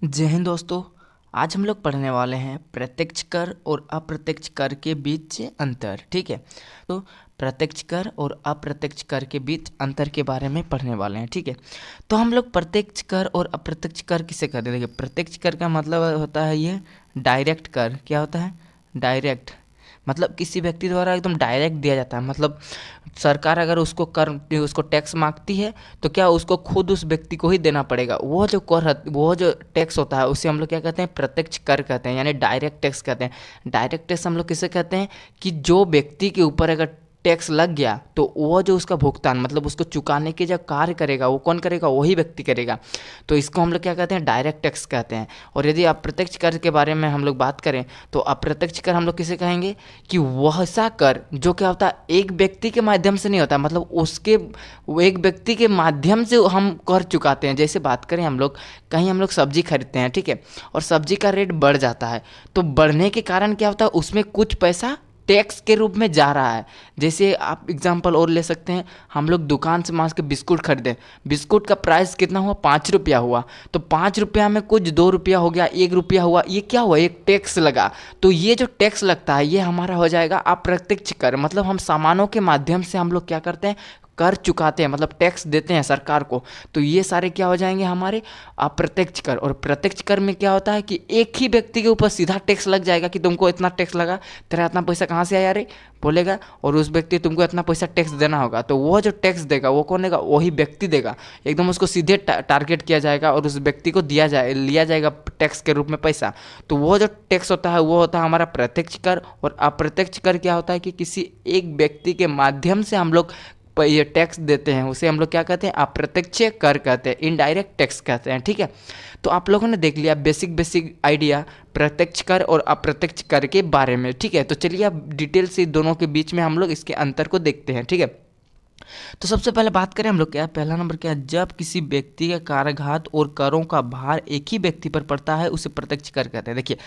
जय हिंद दोस्तों। आज हम लोग पढ़ने वाले हैं प्रत्यक्ष कर और अप्रत्यक्ष कर के बीच अंतर। ठीक है, तो प्रत्यक्ष कर और अप्रत्यक्ष कर के बीच अंतर के बारे में पढ़ने वाले हैं। ठीक है, तो हम लोग प्रत्यक्ष कर और अप्रत्यक्ष कर किसे कहते हैं? देखिए, प्रत्यक्ष कर का मतलब होता है ये डायरेक्ट कर। क्या होता है? डायरेक्ट मतलब किसी व्यक्ति द्वारा एकदम डायरेक्ट दिया जाता है। मतलब सरकार अगर उसको टैक्स मांगती है तो क्या उसको खुद उस व्यक्ति को ही देना पड़ेगा। वो जो टैक्स होता है उसे हम लोग क्या कहते हैं? प्रत्यक्ष कर कहते हैं, यानी डायरेक्ट टैक्स कहते हैं। डायरेक्ट टैक्स हम लोग किसे कहते हैं? कि जो व्यक्ति के ऊपर अगर टैक्स लग गया तो वो जो उसका भुगतान मतलब उसको चुकाने के जो कार्य करेगा वो कौन करेगा? वही व्यक्ति करेगा। तो इसको हम लोग क्या कहते हैं? डायरेक्ट टैक्स कहते हैं। और यदि अप्रत्यक्ष कर के बारे में हम लोग बात करें तो अप्रत्यक्ष कर हम लोग किसे कहेंगे? कि वह सा कर जो क्या होता है? एक व्यक्ति के माध्यम से नहीं होता, मतलब उसके वो एक व्यक्ति के माध्यम से हम कर चुकाते हैं। जैसे बात करें हम लोग कहीं हम लोग सब्जी खरीदते हैं, ठीक है, और सब्जी का रेट बढ़ जाता है तो बढ़ने के कारण क्या होता है? उसमें कुछ पैसा टैक्स के रूप में जा रहा है। जैसे आप एग्जांपल और ले सकते हैं, हम लोग दुकान से मान के बिस्कुट खरीदे, बिस्कुट का प्राइस कितना हुआ? 5 रुपया हुआ। तो 5 रुपया में कुछ 2 रुपया हो गया, 1 रुपया हुआ, ये क्या हुआ? एक टैक्स लगा। तो ये जो टैक्स लगता है ये हमारा हो जाएगा अप्रत्यक्ष कर। मतलब हम सामानों के माध्यम से हम लोग क्या करते हैं? कर चुकाते हैं, मतलब टैक्स देते हैं सरकार को। तो ये सारे क्या हो जाएंगे? हमारे अप्रत्यक्ष कर। और प्रत्यक्ष कर में क्या होता है? कि एक ही व्यक्ति के ऊपर सीधा टैक्स लग जाएगा कि तुमको इतना टैक्स लगा, तेरा इतना पैसा कहाँ से आया रे बोलेगा, और उस व्यक्ति तुमको इतना पैसा टैक्स देना होगा। तो वो जो टैक्स देगा वो कौन देगा? वही व्यक्ति देगा। एकदम उसको सीधे टारगेट किया जाएगा और उस व्यक्ति को लिया जाएगा टैक्स के रूप में पैसा। तो वो जो टैक्स होता है वो होता है हमारा प्रत्यक्ष कर। और अप्रत्यक्ष कर क्या होता है? कि किसी एक व्यक्ति के माध्यम से हम लोग ये टैक्स देते हैं, उसे हम लोग क्या कहते हैं? अप्रत्यक्ष कर कहते हैं, इनडायरेक्ट टैक्स कहते हैं। ठीक है, तो आप लोगों ने देख लिया बेसिक आइडिया प्रत्यक्ष कर और अप्रत्यक्ष कर के बारे में। ठीक है, तो चलिए अब डिटेल से दोनों के बीच में हम लोग इसके अंतर को देखते हैं। ठीक है, तो सबसे पहले बात करें हम लोग, क्या पहला नंबर क्या है? जब किसी व्यक्ति का कराघात और करों का भार एक ही व्यक्ति पर पड़ता है उसे प्रत्यक्ष कर कहते हैं। देखिए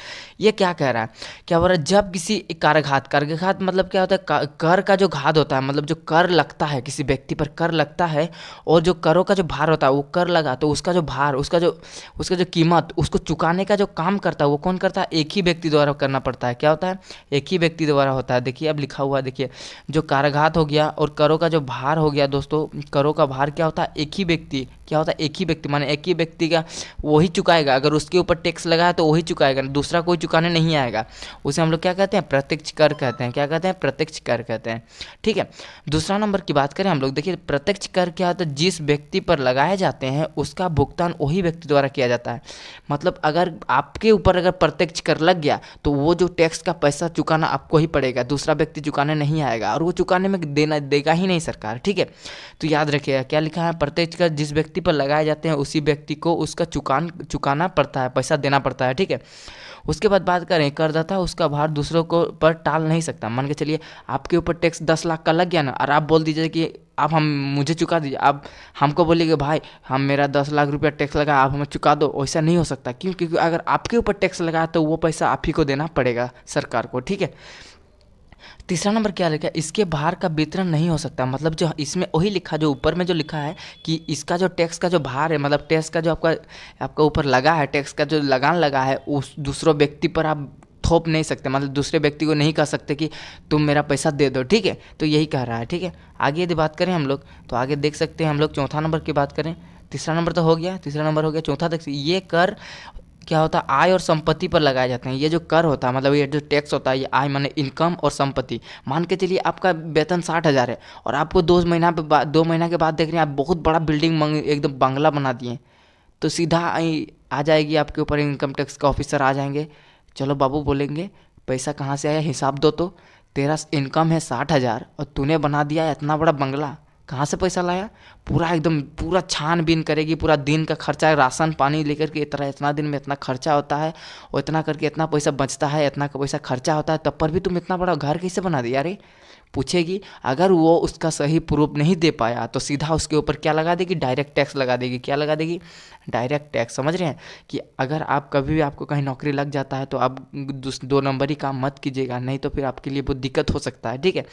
ये क्या कह रहा है? क्या बोल रहा है? जब किसी कराघात मतलब क्या होता है? कर का जो घात होता है, मतलब जो कर लगता है, किसी व्यक्ति पर कर लगता है और जो करों का जो भार होता है वो कर लगा तो उसका जो भार, उसका जो कीमत, उसको चुकाने का जो काम करता है वो कौन करता है? एक ही व्यक्ति द्वारा करना पड़ता है। क्या होता है? एक ही व्यक्ति द्वारा होता है। देखिए अब लिखा हुआ है, देखिए जो काराघात हो गया और करों का जो भार हो गया दोस्तों, करों का भार क्या होता है? एक ही व्यक्ति। क्या होता है? एक ही व्यक्ति, माने एक ही व्यक्ति का वही चुकाएगा। अगर उसके ऊपर टैक्स लगा है तो वही चुकाएगा, दूसरा कोई चुकाने नहीं आएगा। उसे हम लोग क्या कहते हैं? प्रत्यक्ष कर कहते हैं। क्या कहते हैं? प्रत्यक्ष कर कहते हैं। ठीक है, दूसरा नंबर की बात करें हम लोग, देखिए प्रत्यक्ष कर क्या होता है? जिस व्यक्ति पर लगाए जाते हैं उसका भुगतान वही व्यक्ति द्वारा किया जाता है। मतलब अगर आपके ऊपर अगर प्रत्यक्ष कर लग गया तो वो जो टैक्स का पैसा चुकाना आपको ही पड़ेगा, दूसरा व्यक्ति चुकाने नहीं आएगा, और वो चुकाने में देगा ही नहीं सरकार। ठीक है, तो याद रखिएगा क्या लिखा है? प्रत्यक्ष कर जिस व्यक्ति पर लगाए जाते हैं उसी व्यक्ति को उसका चुकाना पड़ता है, पैसा देना पड़ता है। ठीक है, उसके बाद बात करें करदाता उसका भार दूसरों को पर टाल नहीं सकता। मान के चलिए आपके ऊपर टैक्स 10 लाख का लग गया ना, और आप बोल दीजिए कि आप हम मुझे चुका दीजिए। आप हमको बोलिए कि भाई हम मेरा 10 लाख रुपया टैक्स लगा, आप हमें चुका दो। वैसा नहीं हो सकता। क्यों? क्योंकि अगर आपके ऊपर टैक्स लगा है तो वो पैसा आप ही को देना पड़ेगा सरकार को। ठीक है, तीसरा नंबर क्या लिखा है? इसके भार का वितरण नहीं हो सकता। मतलब जो इसमें वही लिखा, जो ऊपर में जो लिखा है कि इसका जो टैक्स का जो भार है, मतलब टैक्स का जो आपका ऊपर लगा है, टैक्स का जो लगान लगा है, उस दूसरों व्यक्ति पर आप थोप नहीं सकते। मतलब दूसरे व्यक्ति को नहीं कह सकते कि तुम मेरा पैसा दे दो। ठीक है, तो यही कह रहा है। ठीक है, आगे यदि बात करें हम लोग तो आगे देख सकते हैं हम लोग चौथा नंबर की बात करें। तीसरा नंबर तो हो गया, तीसरा नंबर हो गया, चौथा देख ये कर क्या होता है? आय और संपत्ति पर लगाए जाते हैं। ये जो कर होता है, मतलब ये जो टैक्स होता है, ये आय माने इनकम और संपत्ति। मान के चलिए आपका वेतन 60,000 है और आपको 2 महीना के बाद देख रहे हैं आप बहुत बड़ा बिल्डिंग एकदम बंगला बना दिए, तो सीधा आ जाएगी आपके ऊपर इनकम टैक्स का ऑफिसर आ जाएंगे। चलो बाबू बोलेंगे पैसा कहाँ से आया, हिसाब दो। तो तेरा इनकम है 60,000 और तूने बना दिया इतना बड़ा बंगला, कहाँ से पैसा लाया? पूरा एकदम पूरा छानबीन करेगी, पूरा दिन का खर्चा, राशन पानी लेकर के इतना दिन में इतना खर्चा होता है और इतना करके इतना पैसा बचता है, इतना का पैसा खर्चा होता है, तब पर भी तुम इतना बड़ा घर कैसे बना दिया रे? पूछेगी। अगर वो उसका सही प्रूफ नहीं दे पाया तो सीधा उसके ऊपर क्या लगा देगी, डायरेक्ट टैक्स लगा देगी। क्या लगा देगी, डायरेक्ट टैक्स। समझ रहे हैं कि अगर आप कभी भी आपको कहीं नौकरी लग जाता है तो आप 2 नंबरी काम मत कीजिएगा, नहीं तो फिर आपके लिए बहुत दिक्कत हो सकता है, ठीक है।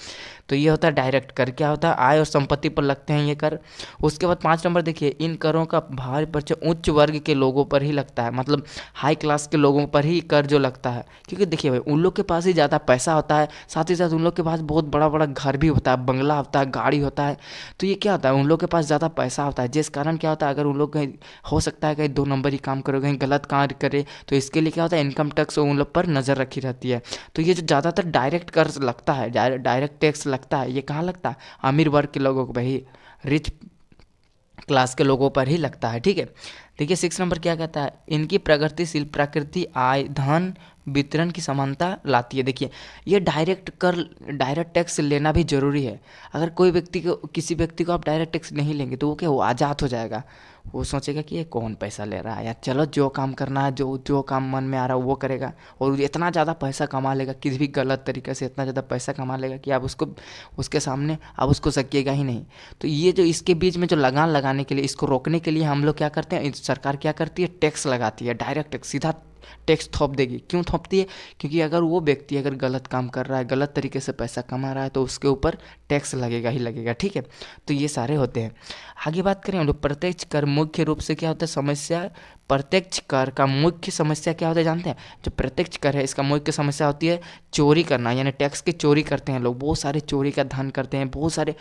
तो ये होता है डायरेक्ट कर। क्या होता है, आय और संपत्ति पर लगते हैं ये कर। उसके बाद 5 नंबर देखिए, इन करों का भारी पर्चे उच्च वर्ग के लोगों पर ही लगता है, मतलब हाई क्लास के लोगों पर ही कर जो लगता है। क्योंकि देखिए भाई, उन लोग के पास ही ज़्यादा पैसा होता है, साथ ही साथ उन लोग के पास बहुत बड़ा बड़ा घर भी होता है, बंगला होता है, गाड़ी होता है। तो ये क्या होता है, उन लोग के पास ज़्यादा पैसा होता है, जिस कारण क्या होता है, अगर उन लोग कहीं हो सकता है कहीं 2 नंबरी काम करे, कहीं गलत कार्य करे, तो इसके लिए क्या होता है, इनकम टैक्स उन लोग पर नज़र रखी रहती है। तो ये जो ज़्यादातर डायरेक्ट कर लगता है, डायरेक्ट टैक्स लगता है, ये कहाँ लगता है, अमीर वर्ग के लोगों को, भाई रिच क्लास के लोगों पर ही लगता है, ठीक है। देखिए 6 नंबर क्या कहता है, इनकी प्रगतिशील प्रकृति आय धन वितरण की समानता लाती है। देखिए ये डायरेक्ट टैक्स लेना भी जरूरी है। अगर किसी व्यक्ति को आप डायरेक्ट टैक्स नहीं लेंगे तो वो क्या, वो आज़ाद हो जाएगा। वो सोचेगा कि ये कौन पैसा ले रहा है यार, चलो जो काम करना है, जो जो काम मन में आ रहा है वो करेगा, और इतना ज़्यादा पैसा कमा लेगा किसी भी गलत तरीके से, इतना ज़्यादा पैसा कमा लेगा कि आप उसके सामने आप उसको सकिएगा ही नहीं। तो ये जो इसके बीच में जो लगान लगाने के लिए, इसको रोकने के लिए हम लोग क्या करते हैं, सरकार क्या करती है, टैक्स लगाती है, डायरेक्ट टैक्स, सीधा टैक्स थोप देगी। क्यों थोपती है, क्योंकि अगर वो व्यक्ति अगर गलत काम कर रहा है, गलत तरीके से पैसा कमा रहा है, तो उसके ऊपर टैक्स लगेगा ही लगेगा, ठीक है। तो ये सारे होते हैं। आगे बात करें हम लोग, प्रत्यक्ष कर मुख्य रूप से क्या होता है समस्या, प्रत्यक्ष कर का मुख्य समस्या क्या होता है जानते हैं, जो प्रत्यक्ष कर है इसका मुख्य समस्या होती है चोरी करना, यानी टैक्स की चोरी करते हैं लोग, बहुत सारे चोरी का धन करते हैं, बहुत सारे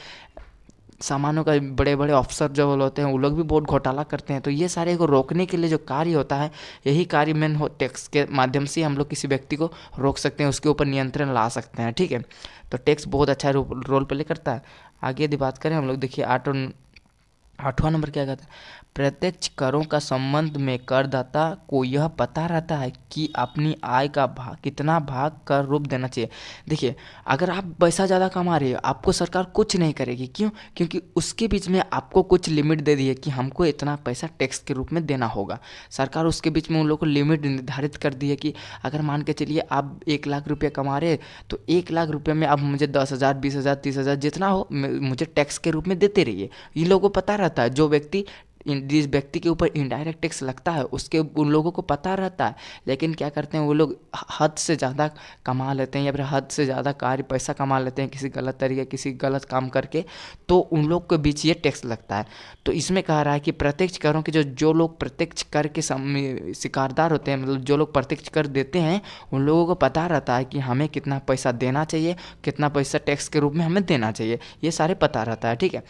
सामानों का, बड़े बड़े अफसर जो होते हैं वो लोग भी बहुत घोटाला करते हैं। तो ये सारे को रोकने के लिए जो कार्य होता है, यही कार्य मेन हो, टैक्स के माध्यम से हम लोग किसी व्यक्ति को रोक सकते हैं, उसके ऊपर नियंत्रण ला सकते हैं, ठीक है। तो टैक्स बहुत अच्छा रोल प्ले करता है। आगे यदि बात करें हम लोग, देखिए 8वां नंबर क्या कहता है, प्रत्यक्ष करों का संबंध में करदाता को यह पता रहता है कि अपनी आय का कितना भाग कर रूप देना चाहिए। देखिए अगर आप पैसा ज़्यादा कमा रहे हो, आपको सरकार कुछ नहीं करेगी। क्यों, क्योंकि उसके बीच में आपको कुछ लिमिट दे दी है कि हमको इतना पैसा टैक्स के रूप में देना होगा। सरकार उसके बीच में उन लोगों को लिमिट निर्धारित कर दी है कि अगर मान के चलिए आप 1 लाख रुपये कमा रहे, तो 1 लाख रुपये में आप मुझे 10,000 20,000 30,000 जितना हो मुझे टैक्स के रूप में देते रहिए। इन लोगों को पता रहता है, जो व्यक्ति जिस व्यक्ति के ऊपर इनडायरेक्ट टैक्स लगता है उसके उन लोगों को पता रहता है, लेकिन क्या करते हैं वो लोग हद से ज़्यादा कमा लेते हैं, या फिर हद से ज़्यादा पैसा कमा लेते हैं किसी गलत तरीके, किसी गलत काम करके, तो उन लोग के बीच ये टैक्स लगता है। तो इसमें कह रहा है कि प्रत्यक्ष करों के जो लोग प्रत्यक्ष कर के शिकारदार होते हैं, मतलब जो लोग प्रत्यक्ष कर देते हैं, उन लोगों को पता रहता है कि हमें कितना पैसा देना चाहिए, कितना पैसा टैक्स के रूप में हमें देना चाहिए, ये सारे पता रहता है, ठीक है।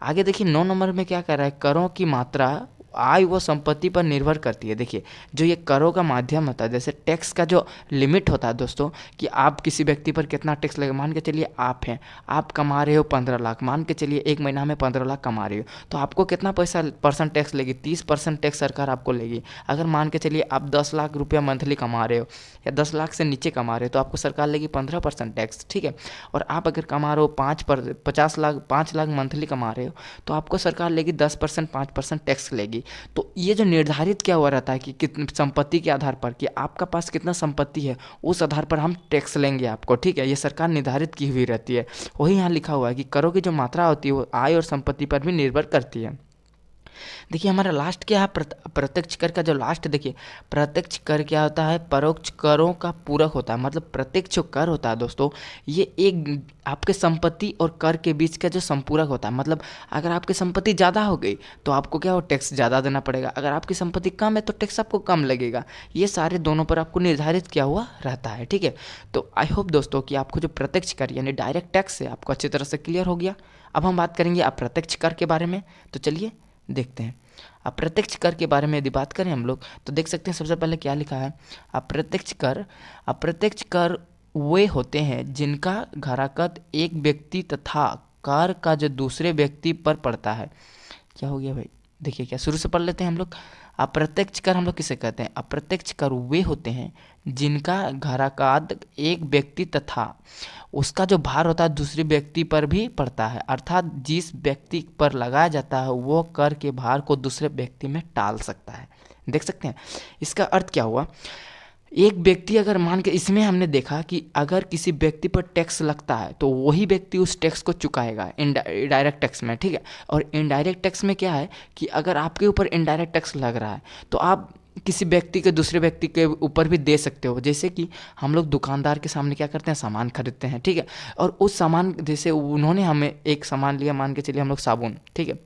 आगे देखिए 9 नंबर में क्या कर रहा है, करों की मात्रा आय व संपत्ति पर निर्भर करती है। देखिए जो ये करों का माध्यम होता है, जैसे टैक्स का जो लिमिट होता है दोस्तों, कि आप किसी व्यक्ति पर कितना टैक्स लगेगा। मान के चलिए आप कमा रहे हो 15 लाख, मान के चलिए 1 महीना में 15 लाख कमा रहे हो, तो आपको कितना परसेंट टैक्स लेगी, 30% टैक्स सरकार आपको लेगी। अगर मान के चलिए आप 10 लाख रुपया मंथली कमा रहे हो, या 10 लाख से नीचे कमा रहे हो, तो आपको सरकार लेगी 15% टैक्स, ठीक है। और आप अगर कमा रहे हो 5 लाख मंथली कमा रहे हो, तो आपको सरकार लेगी 10% 5% टैक्स लेगी। तो ये जो निर्धारित क्या हुआ रहता है कि कितनी संपत्ति के आधार पर, कि आपका पास कितना संपत्ति है, उस आधार पर हम टैक्स लेंगे आपको, ठीक है। ये सरकार निर्धारित की हुई रहती है। वही यहाँ लिखा हुआ है कि करों की जो मात्रा होती है वो आय और संपत्ति पर भी निर्भर करती है। देखिए हमारा लास्ट क्या है, प्रत्यक्ष कर का जो लास्ट, देखिए प्रत्यक्ष कर क्या होता है, परोक्ष करों का पूरक होता है। मतलब प्रत्यक्ष जो कर होता है दोस्तों, ये एक आपके संपत्ति और कर के बीच का जो संपूरक होता है। मतलब अगर आपकी संपत्ति ज़्यादा हो गई तो आपको क्या हो, टैक्स ज़्यादा देना पड़ेगा। अगर आपकी संपत्ति कम है तो टैक्स आपको कम लगेगा। ये सारे दोनों पर आपको निर्धारित किया हुआ रहता है, ठीक है। तो आई होप दोस्तों कि आपको जो प्रत्यक्ष कर यानी डायरेक्ट टैक्स है आपको अच्छी तरह से क्लियर हो गया। अब हम बात करेंगे अप्रत्यक्ष कर के बारे में, तो चलिए देखते हैं। अप्रत्यक्ष कर के बारे में यदि बात करें हम लोग, तो देख सकते हैं सबसे पहले क्या लिखा है, अप्रत्यक्ष कर वे होते हैं जिनका घराकत एक व्यक्ति तथा कर का जो दूसरे व्यक्ति पर पड़ता है। क्या हो गया भाई, देखिए क्या, शुरू से पढ़ लेते हैं हम लोग। अप्रत्यक्ष कर हम लोग किसे कहते हैं, अप्रत्यक्ष कर वे होते हैं जिनका घराकत एक व्यक्ति तथा उसका जो भार होता है दूसरे व्यक्ति पर भी पड़ता है। अर्थात जिस व्यक्ति पर लगाया जाता है वो कर के भार को दूसरे व्यक्ति में टाल सकता है। देख सकते हैं इसका अर्थ क्या हुआ, एक व्यक्ति अगर मान के, इसमें हमने देखा कि अगर किसी व्यक्ति पर टैक्स लगता है तो वही व्यक्ति उस टैक्स को चुकाएगा डायरेक्ट टैक्स में, ठीक है। और इनडायरेक्ट टैक्स में क्या है कि अगर आपके ऊपर इनडायरेक्ट टैक्स लग रहा है तो आप किसी व्यक्ति के दूसरे व्यक्ति के ऊपर भी दे सकते हो। जैसे कि हम लोग दुकानदार के सामने क्या करते हैं, सामान खरीदते हैं, ठीक है। और उस सामान, जैसे उन्होंने हमें एक सामान लिया, मान के चलिए हम लोग साबुन, ठीक है,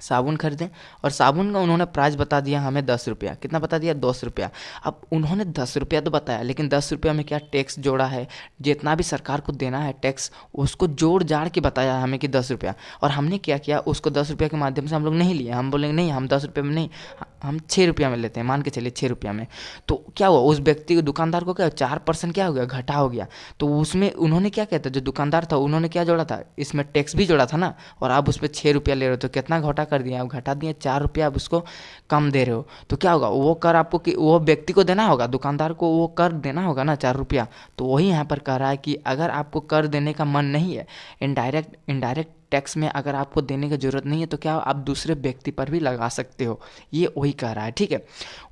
साबुन खरीदें और साबुन का उन्होंने प्राइस बता दिया हमें 10 रुपया। कितना बता दिया, 10 रुपया। अब उन्होंने 10 रुपया तो बताया, लेकिन 10 रुपया में क्या टैक्स जोड़ा है, जितना भी सरकार को देना है टैक्स उसको जोड़ जाड़ के बताया हमें कि 10 रुपया। और हमने क्या किया, उसको 10 रुपया के माध्यम से हम लोग नहीं लिए, हम बोलेंगे नहीं हम 10 रुपये में नहीं, हम 6 रुपया में लेते हैं, मान के चलिए 6 रुपया में। तो क्या हुआ, उस व्यक्ति को, दुकानदार को क्या 4% क्या हो गया, घटा हो गया। तो उसमें उन्होंने क्या कहता, जो दुकानदार था उन्होंने क्या जोड़ा था, इसमें टैक्स भी जोड़ा था ना। और आप उसमें 6 रुपया ले रहे हो तो कितना घटा कर दिया, आप घटा दिए 4 रुपया, आप उसको कम दे रहे हो। तो क्या होगा, वो कर आपको कि वो व्यक्ति को देना होगा, दुकानदार को वो कर देना होगा ना 4 रुपया। तो वही यहाँ पर कह रहा है कि अगर आपको कर देने का मन नहीं है, इनडायरेक्ट टैक्स में अगर आपको देने की ज़रूरत नहीं है तो क्या आप दूसरे व्यक्ति पर भी लगा सकते हो, ये वही कह रहा है, ठीक है।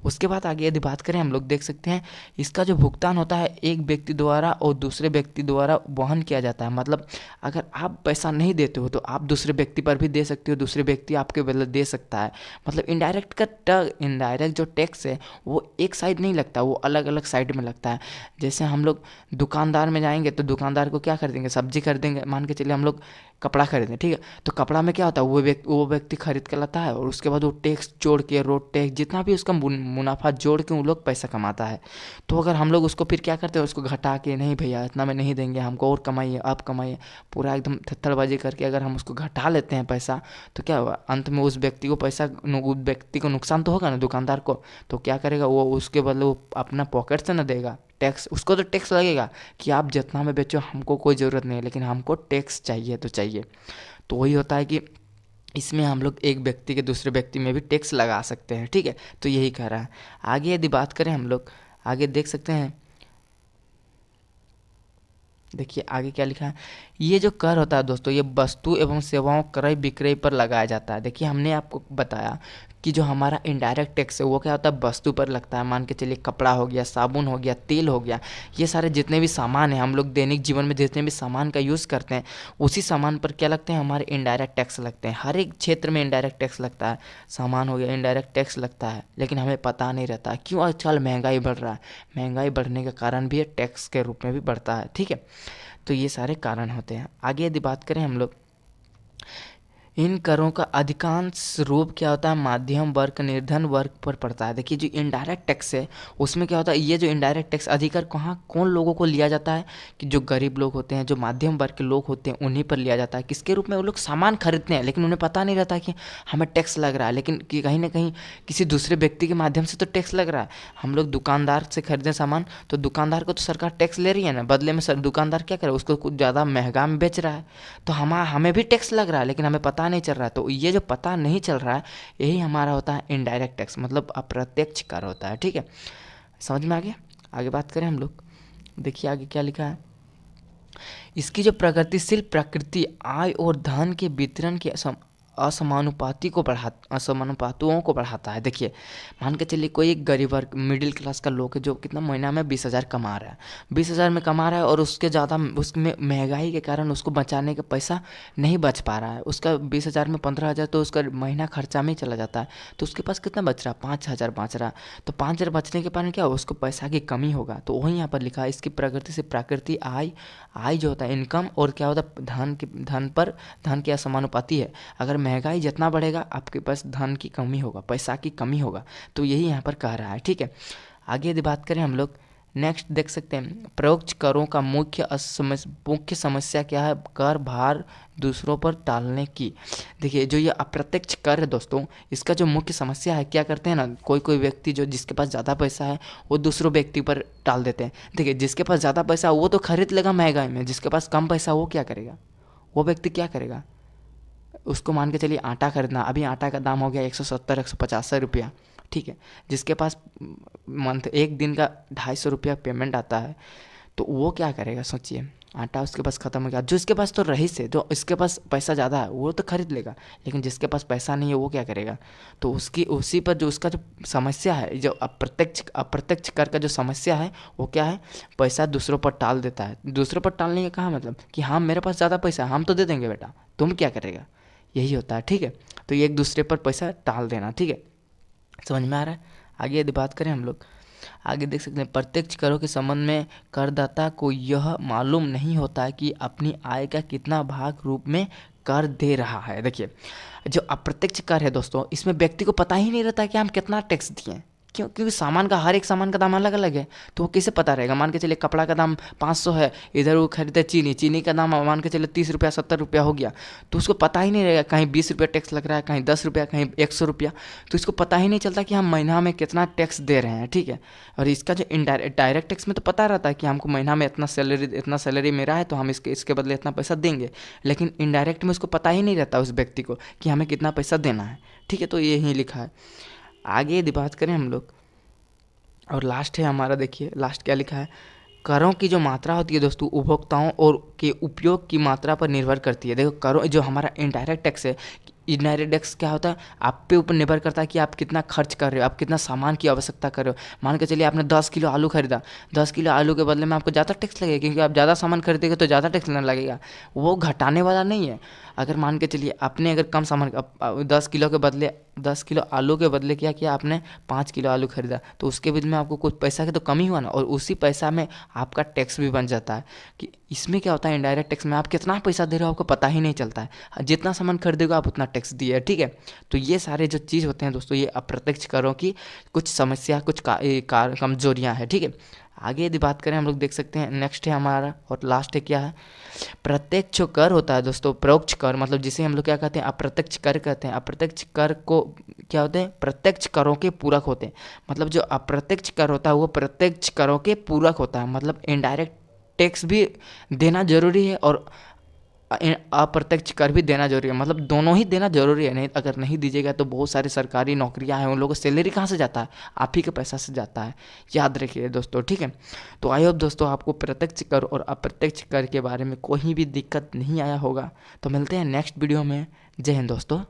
उसके बाद आगे यदि बात करें, हम लोग देख सकते हैं इसका जो भुगतान होता है एक व्यक्ति द्वारा और दूसरे व्यक्ति द्वारा वहन किया जाता है। मतलब अगर आप पैसा नहीं देते हो तो आप दूसरे व्यक्ति पर भी दे सकते हो, दूसरे व्यक्ति आपके बदले दे सकता है। मतलब इनडायरेक्ट जो टैक्स है वो एक साइड नहीं लगता, वो अलग अलग साइड में लगता है। जैसे हम लोग दुकानदार में जाएंगे तो दुकानदार को क्या खरीदेंगे, सब्जी खरीदेंगे, मान के चलिए हम लोग कपड़ा खरीदें, ठीक है। तो कपड़ा में क्या होता है, वो व्यक्ति खरीद कर लाता है और उसके बाद वो टैक्स जोड़ के, रोड टैक्स जितना भी उसका मुनाफा जोड़ के वो लोग पैसा कमाता है। तो अगर हम लोग उसको फिर क्या करते हैं, उसको घटा के, नहीं भैया इतना में नहीं देंगे, हमको और कमाइए, आप कमाइए, पूरा एकदम थत्थड़बाजी करके अगर हम उसको घटा लेते हैं पैसा, तो क्या होगा, अंत में उस व्यक्ति को उस व्यक्ति को नुकसान तो होगा ना, दुकानदार को। तो क्या करेगा वो, उसके बदले वो अपना पॉकेट से ना देगा टैक्स, उसको तो टैक्स लगेगा कि आप जितना में बेचो हमको कोई ज़रूरत नहीं है, लेकिन हमको टैक्स चाहिए तो चाहिए। तो वही होता है कि इसमें हम लोग एक व्यक्ति के दूसरे व्यक्ति में भी टैक्स लगा सकते हैं, ठीक है। तो यही कह रहा है। आगे यदि बात करें हम लोग, आगे देख सकते हैं, देखिए आगे क्या लिखा है। ये जो कर होता है दोस्तों, ये वस्तु एवं सेवाओं क्रय विक्रय पर लगाया जाता है। देखिए हमने आपको बताया कि जो हमारा इनडायरेक्ट टैक्स है वो क्या होता है, वस्तु पर लगता है। मान के चलिए कपड़ा हो गया, साबुन हो गया, तेल हो गया, ये सारे जितने भी सामान हैं, हम लोग दैनिक जीवन में जितने भी सामान का यूज़ करते हैं उसी सामान पर क्या लगते हैं, हमारे इनडायरेक्ट टैक्स लगते हैं। हर एक क्षेत्र में इनडायरेक्ट टैक्स लगता है, सामान हो गया इनडायरेक्ट टैक्स लगता है, लेकिन हमें पता नहीं रहता क्यों। आजकल महंगाई बढ़ रहा है, महंगाई बढ़ने का कारण भी टैक्स के रूप में भी बढ़ता है, ठीक है। तो ये सारे कारण होते हैं। आगे यदि बात करें हम लोग, इन करों का अधिकांश रूप क्या होता है, मध्यम वर्ग, निर्धन वर्ग पर पड़ता है। देखिए जो इनडायरेक्ट टैक्स है उसमें क्या होता है, ये जो इनडायरेक्ट टैक्स अधिकार कहाँ कौन लोगों को लिया जाता है, कि जो गरीब लोग होते हैं, जो मध्यम वर्ग के लोग होते हैं, उन्हीं पर लिया जाता है। किसके रूप में, वो लोग सामान खरीदते हैं लेकिन उन्हें पता नहीं रहता कि हमें टैक्स लग रहा है, लेकिन कि कहीं ना कहीं किसी दूसरे व्यक्ति के माध्यम से तो टैक्स लग रहा है। हम लोग दुकानदार से खरीदें सामान तो दुकानदार को तो सरकार टैक्स ले रही है ना, बदले में सर दुकानदार क्या करे, उसको कुछ ज़्यादा महंगा में बेच रहा है, तो हमें भी टैक्स लग रहा है लेकिन हमें पता नहीं चल रहा है। तो ये जो पता नहीं चल रहा है यही हमारा होता है इनडायरेक्ट टैक्स, मतलब अप्रत्यक्ष कर होता है, ठीक है। समझ में आ गया। आगे बात करें हम लोग, देखिए आगे क्या लिखा है। इसकी जो प्रकृति आय और धन के वितरण के असमानुपातों को बढ़ाता है। देखिए मान के चलिए कोई एक गरीब वर्ग मिडिल क्लास का लोग है जो कितना महीना में 20,000 कमा रहा है, 20,000 में कमा रहा है और उसके ज़्यादा उसमें महंगाई के कारण उसको बचाने का पैसा नहीं बच पा रहा है। उसका 20,000 में 15,000 तो उसका महीना खर्चा में ही चला जाता है, तो उसके पास कितना बच रहा है, 5,000 बच रहा। तो 5,000 बचने के कारण क्या होगा, उसको पैसा की कमी होगा। तो वही यहाँ पर लिखा है, इसकी प्रकृति से प्राकृतिक आय जो होता है इनकम, और क्या होता है धन के असमानुपाती है। अगर महंगाई जितना बढ़ेगा आपके पास धन की कमी होगा, पैसा की कमी होगा। तो यही यहाँ पर कह रहा है, ठीक है। आगे यदि बात करें हम लोग, नेक्स्ट देख सकते हैं, परोक्ष करों का मुख्य समस्या क्या है, कर भार दूसरों पर टालने की। देखिए जो ये अप्रत्यक्ष कर है दोस्तों, इसका जो मुख्य समस्या है, क्या करते हैं ना, कोई व्यक्ति जो जिसके पास ज़्यादा पैसा है वो दूसरों व्यक्ति पर टाल देते हैं। देखिए जिसके पास ज़्यादा पैसा वो तो खरीद लेगा महंगाई में, जिसके पास कम पैसा वो क्या करेगा, वो व्यक्ति क्या करेगा, उसको मान के चलिए आटा खरीदना, अभी आटा का दाम हो गया 170 150 रुपया, ठीक है। जिसके पास मंथ एक दिन का 250 रुपया पेमेंट आता है, तो वो क्या करेगा सोचिए, आटा उसके पास ख़त्म हो गया, जो इसके पास तो रईस है, जो इसके पास पैसा ज़्यादा है वो तो खरीद लेगा, लेकिन जिसके पास पैसा नहीं है वो क्या करेगा, तो उसकी उसी पर जो उसका जो समस्या है, जो अप्रत्यक्ष कर का जो समस्या है वो क्या है, पैसा दूसरों पर टाल देता है। दूसरों पर टालने का कहा मतलब कि हाँ मेरे पास ज़्यादा पैसा है, हम तो दे देंगे बेटा, तुम क्या करेगा, यही होता है। ठीक है, तो ये एक दूसरे पर पैसा टाल देना। ठीक है, समझ में आ रहा है। आगे यदि बात करें हम लोग, आगे देख सकते हैं, प्रत्यक्ष करों के संबंध में करदाता को यह मालूम नहीं होता है कि अपनी आय का कितना भाग रूप में कर दे रहा है। देखिए जो अप्रत्यक्ष कर है दोस्तों, इसमें व्यक्ति को पता ही नहीं रहता कि हम कितना टैक्स दिए। क्यों? क्योंकि सामान का, हर एक सामान का दाम अलग अलग है, तो वो कैसे पता रहेगा। मान के चलिए कपड़ा का दाम 500 है, इधर वो खरीदे चीनी का दाम मान के चलिए 30 रुपया 70 रुपया हो गया, तो उसको पता ही नहीं रहेगा, कहीं 20 रुपया टैक्स लग रहा है, कहीं 10 रुपया, कहीं 100 रुपया, तो इसको पता ही नहीं चलता कि हम महीना में कितना टैक्स दे रहे हैं। ठीक है, और इसका जो डायरेक्ट टैक्स में तो पता रहता है कि हमको महीना में इतना सैलरी मेरा है, तो हम इसके बदले इतना पैसा देंगे, लेकिन इनडायरेक्ट में उसको पता ही नहीं रहता उस व्यक्ति को कि हमें कितना पैसा देना है। ठीक है, तो यही लिखा है। आगे यदि बात करें हम लोग, और लास्ट है हमारा, देखिए लास्ट क्या लिखा है, करों की जो मात्रा होती है दोस्तों, उपभोक्ताओं और के उपयोग की मात्रा पर निर्भर करती है। देखो करों, जो हमारा इनडायरेक्ट टैक्स है, इनडायरेक्ट टैक्स क्या होता है, आप पे ऊपर निर्भर करता है कि आप कितना खर्च कर रहे हो, आप कितना सामान की आवश्यकता कर रहे हो। मान के चलिए आपने 10 किलो आलू खरीदा, 10 किलो आलू के बदले में आपको ज़्यादा टैक्स लगेगा, क्योंकि आप ज़्यादा सामान खरीदेंगे तो ज़्यादा टैक्स लगने लगेगा, वो घटाने वाला नहीं है। अगर मान के चलिए आपने अगर कम सामान, 10 किलो के बदले, 10 किलो आलू के बदले क्या किया आपने, 5 किलो आलू खरीदा, तो उसके बदले में आपको कुछ पैसा की तो कमी हुआ ना, और उसी पैसा में आपका टैक्स भी बन जाता है। कि इसमें क्या होता है, इनडायरेक्ट टैक्स में आप कितना पैसा दे रहे हो आपको पता ही नहीं चलता है, जितना सामान खरीदेगा आप उतना टैक्स दिए। ठीक है, तो ये सारे जो चीज़ होते हैं दोस्तों, ये अप्रत्यक्ष करों की कुछ समस्या, कुछ कमजोरियाँ हैं। ठीक है, आगे यदि बात करें हम लोग देख सकते हैं, नेक्स्ट है हमारा और लास्ट है क्या है, प्रत्यक्ष कर होता है दोस्तों, परोक्ष कर, मतलब जिसे हम लोग क्या कहते हैं, अप्रत्यक्ष कर कहते हैं। अप्रत्यक्ष कर को क्या होते हैं, प्रत्यक्ष करों के पूरक होते हैं। मतलब जो अप्रत्यक्ष कर होता है वो प्रत्यक्ष करों के पूरक होता है, मतलब इनडायरेक्ट टैक्स भी देना जरूरी है और अप्रत्यक्ष कर भी देना जरूरी है, मतलब दोनों ही देना जरूरी है। नहीं, अगर नहीं दीजिएगा तो बहुत सारी सरकारी नौकरियां हैं, उन लोगों को सैलरी कहाँ से जाता है, आप ही के पैसा से जाता है, याद रखिए दोस्तों। ठीक है, तो आई होप दोस्तों आपको प्रत्यक्ष कर और अप्रत्यक्ष कर के बारे में कोई भी दिक्कत नहीं आया होगा। तो मिलते हैं नेक्स्ट वीडियो में। जय हिंद दोस्तों।